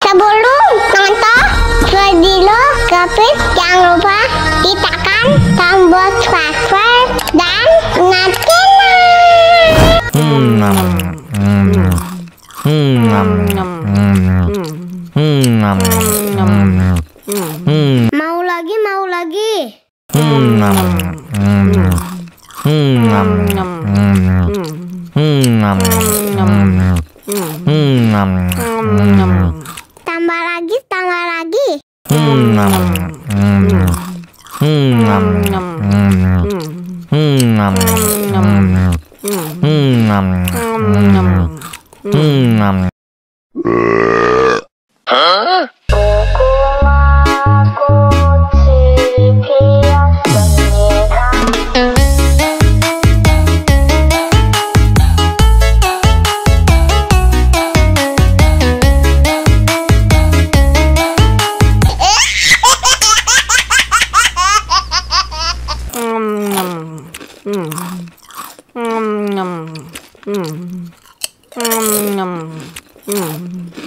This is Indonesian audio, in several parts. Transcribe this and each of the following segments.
Sebelum nonton video Gapit, jangan lupa tekan tombol subscribe dan nyalakan. Mau lagi, mau lagi. Tambah lagi, tambah lagi.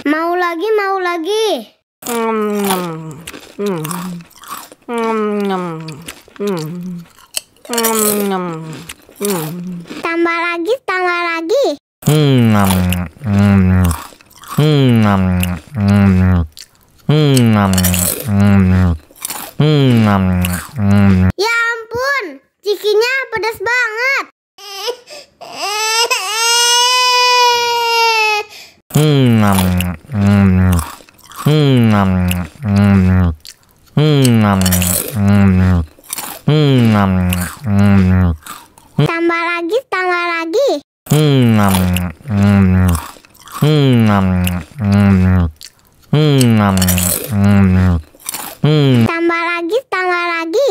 Mau lagi, mau lagi. Tambah lagi, tambah lagi. Ya ampun, cikinya pedas banget. Tambah lagi, tambah lagi. Tambah lagi, tambah lagi. Tambah lagi, tambah lagi.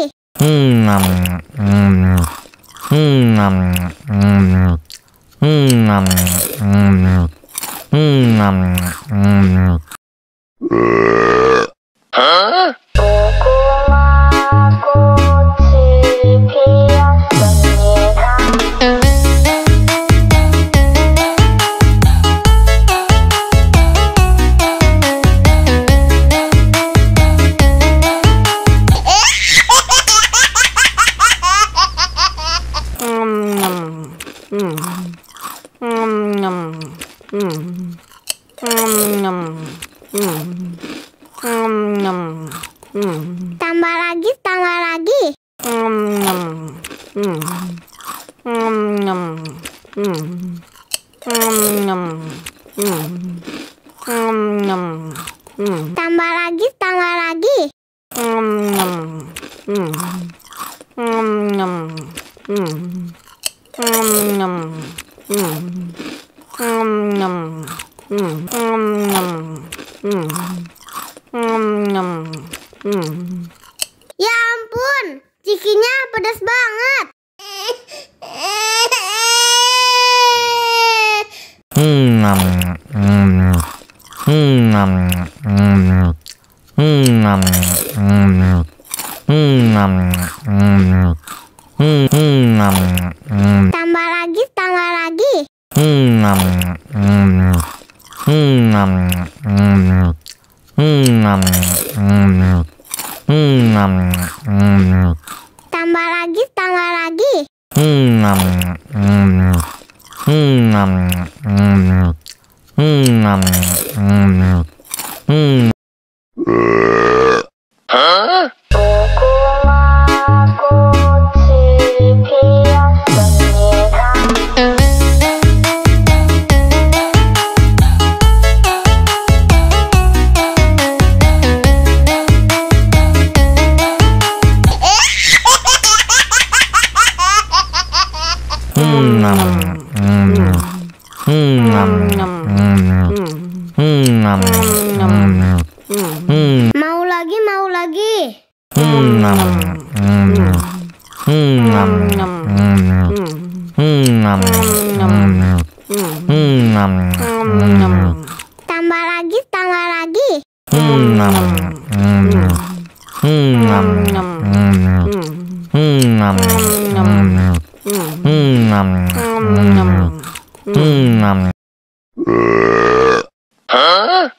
Tambah lagi, tambah lagi. Ya ampun, cikinya pedas banget. Tambah lagi, tambah lagi. Tambah lagi, tambah lagi. Mau lagi, mau lagi. Tambah lagi, tambah lagi. Hah?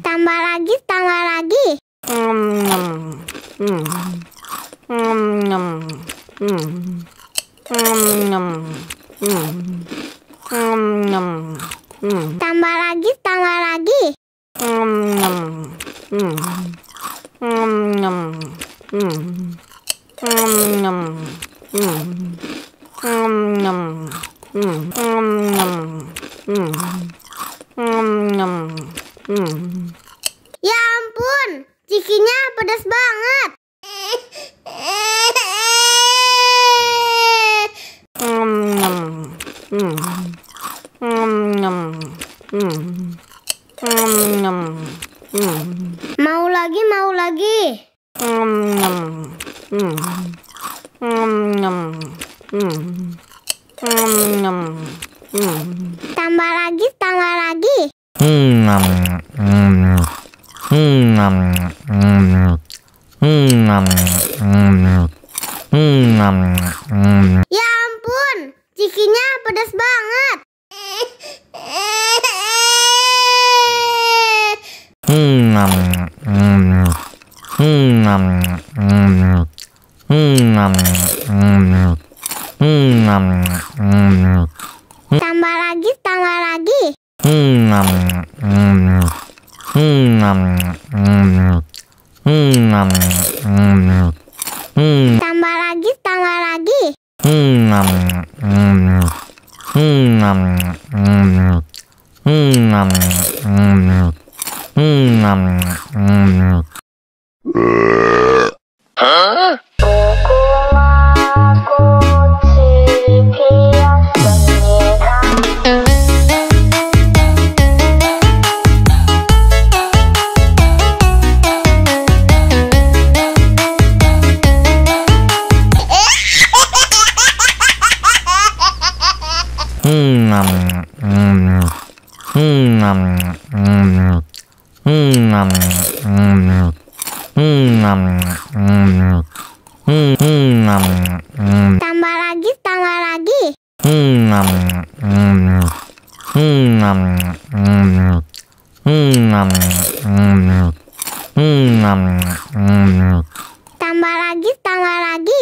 Tambah lagi, tambah lagi. Tambah lagi, tambah lagi. Ya ampun, cikinya pedas banget. Mau lagi, mau lagi. Tambah lagi, tambah lagi. Ya ampun, cikinya pedas banget. Tambah lagi, tambah lagi. Tambah lagi, tambah lagi. Tambah lagi, tambah lagi. Tambah lagi, tambah lagi.